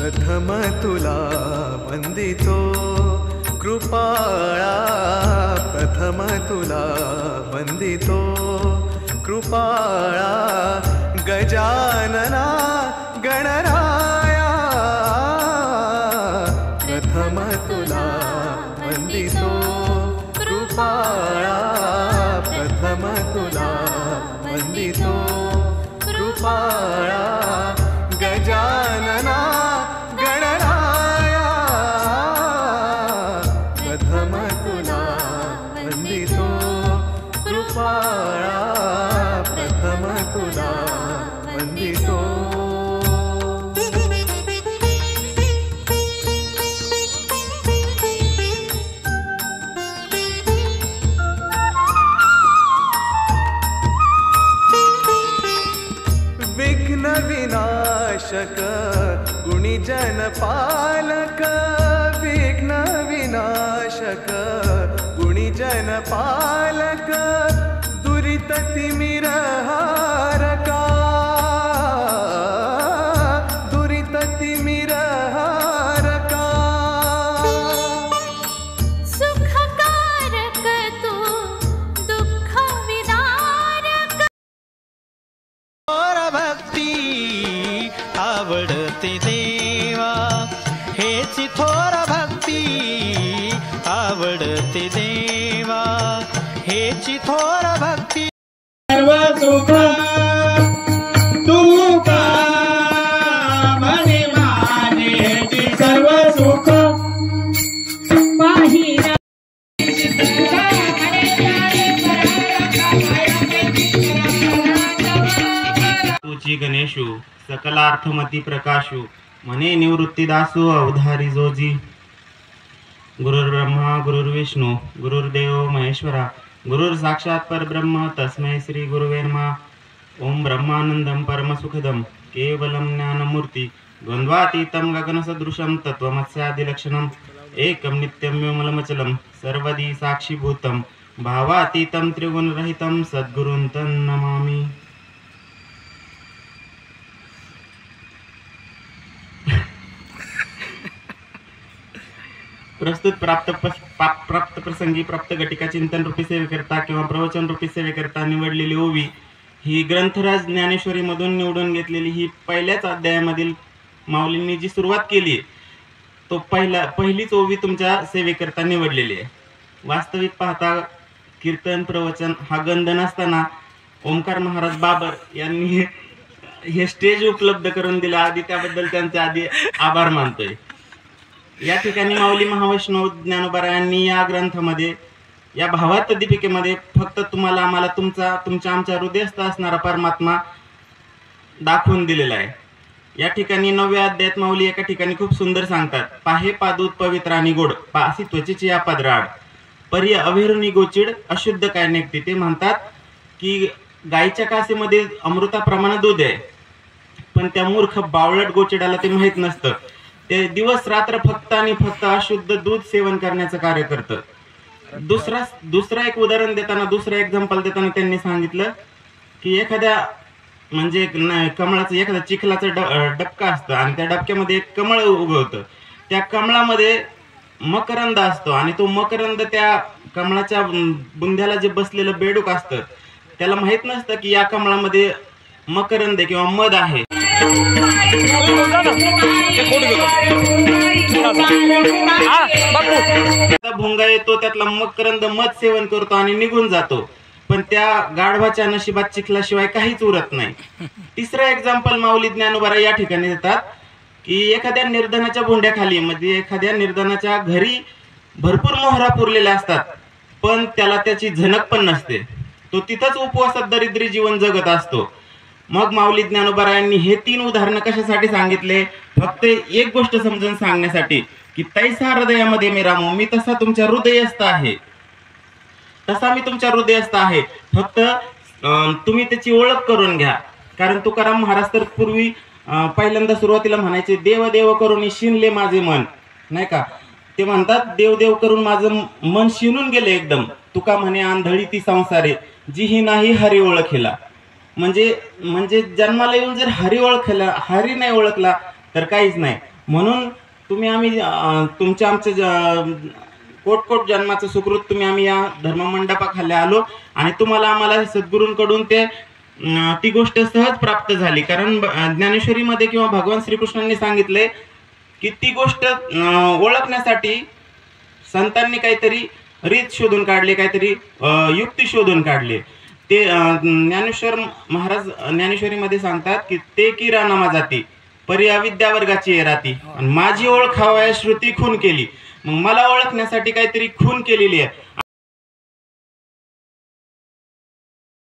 प्रथम तुला वंदितो कृपाळा, प्रथम तुला वंदितो कृपाळा, गजानना गणराया, प्रथम तुला वंदितो कृपाळा, प्रथम तुला वंदितो कृपाळा, गजानना गणराया, प्रथम तुला वंदितो कृपाळा, प्रथम तुला वंदितो. विघ्न विनाशक गुणीजन पालक, विघ्न विनाशक गुणीजन पालक, दुरित तिमिरहारका, दुरित तिमिरहारका, सुखकारक तू दुःख विदारक. थोर भक्ती आवडते देवा, हेची थोर भक्ती आवडते देवा, हेची थोर भक्ती. सर्व सुख तुका मने माने, हेची सर्व सुख पाहिना. तुची गणेशु सकलार्थमती प्रकाशु, म्हणे निवृत्तीदासु अवधारी जोजी. गुरुर्ब्रह्मा गुरुर्विष्णू गुरुर्देव महेश्वरा, गुरुर साक्षात परब्रह्म तस्मै श्री गुरुवे नमः. ओम ब्रह्मानंदम परमसुखदम केवलम ज्ञानमूर्ति, द्वंद्वातीतं गगनसदृशं तत्त्वमस्यादिलक्षणम्, एकं नित्यं विमलमचलं सर्वदी साक्षीभूतं, भावातीतं त्रिगुणरहितं सद्गुरुं तं नमामि. प्रस्तुत प्राप्त प्रसंगी प्राप्त घटिका चिंतन रूपी सेवेकरता किंवा प्रवचन रूपी सेवेकरता निवडलेली ओवी ही ग्रंथराज ज्ञानेश्वरी मधून निवडून घेतलेली ही पहिल्याच अध्यायामधील माऊलींनी जी सुरुवात केली तो पहिलीच ओवी तुमच्या सेवेकरता निवडलेली आहे. वास्तविक पाहता कीर्तन प्रवचन हा गंध नसताना ओमकार महाराज बाबर यांनी हे स्टेज उपलब्ध करून दिला, आधी त्याबद्दल त्यांचे आधी आभार मानतोय. या ठिकाणी माऊली महावैष्णव ज्ञानोबरायांनी या ग्रंथामध्ये या भावार्थ दीपिकेमध्ये फक्त तुम्हाला आम्हाला तुमच्या आमच्या हृदयस्थ असणारा परमात्मा दाखवून दिलेला आहे. या ठिकाणी 9व्या अध्यायात माऊली एका ठिकाणी खूप सुंदर सांगतात, पाहे पादूत पवित्र आणि गोड, पासी त्वचेची या पदराड, पर्य अवेरुणी गोचिड अशुद्ध काय निघते. ते म्हणतात की गायीच्या कासेमध्ये अमृताप्रमाणे दूध आहे, पण त्या मूर्ख बावळट गोचिडाला ते माहीत नसतं. ते दिवस रात्र फक्त आणि फक्त अशुद्ध दूध सेवन करण्याचं कार्य करतं. दुसरा एक उदाहरण देताना, दुसरा एक्झाम्पल देताना त्यांनी सांगितलं की एखाद्या म्हणजे कमळाचं एखाद्या चिखलाचं डबका असतं आणि त्या डबक्यामध्ये एक कमळ उगवतं. त्या कमळामध्ये मकरंद असतो आणि तो मकरंद त्या कमळाच्या बुंध्याला जे बसलेलं बेडूक असतं त्याला माहित नसतं की या कमळामध्ये मकरंद किंवा मध आहे. भुंगा येतो, त्यातला मकरंद मध सेवन करतो आणि निघून जातो, पण त्या गाढवाच्या नशिबात चिखलाशिवाय काहीच उरत नाही. तिसरं एक्झाम्पल माऊली ज्ञानोबा या ठिकाणी देतात की एखाद्या निर्धनाच्या भोंड्याखाली म्हणजे एखाद्या निर्धनाच्या घरी भरपूर मोहरा पुरलेल्या असतात, पण त्याला त्याची झनक पण नसते. तो तिथंच उपवासात दरिद्री जीवन जगत असतो. मग माऊली ज्ञानोबरायांनी हे 3 उदाहरणं कशासाठी सांगितले? फक्त एक गोष्ट समजून सांगण्यासाठी की तैसा हृदयामध्ये मी रामू, मी तसा तुमच्या हृदयस्थ आहे, तसा मी तुमच्या हृदयस्थ आहे. फक्त तुम्ही त्याची ओळख करून घ्या. कारण तुकाराम महाराज तर पूर्वी पहिल्यांदा सुरुवातीला म्हणायचे, देव देव करून शिनले माझे मन, नाही का? ते म्हणतात देव देव करून माझं मन शिनून गेले एकदम. तुका म्हणे आंधळी ती संसारे, जी ही नाही हरी ओळखीला. म्हणजे जन्माला येऊन जर हरी ओळखला, हरी नाही ओळखला तर काहीच नाही. म्हणून तुम्ही आम्ही तुमच्या आमचं कोट जन्माचं सुकृत तुम्ही आम्ही या धर्ममंडपाखाली आलो आणि तुम्हाला आम्हाला सद्गुरूंकडून ती गोष्ट सहज प्राप्त झाली. कारण ज्ञानेश्वरीमध्ये किंवा भगवान श्रीकृष्णांनी सांगितले की ती गोष्ट ओळखण्यासाठी संतांनी काहीतरी रीत शोधून काढले, काहीतरी युक्ती शोधून काढले. ते ज्ञानेश्वर महाराज ज्ञानेश्वरीमध्ये सांगतात की ते की रानामा जाती परी अविद्या वर्गाची राती, आणि माझी ओळख हवाय श्रुती खून केली. मग मला ओळखण्यासाठी काहीतरी खून केलेली आहे.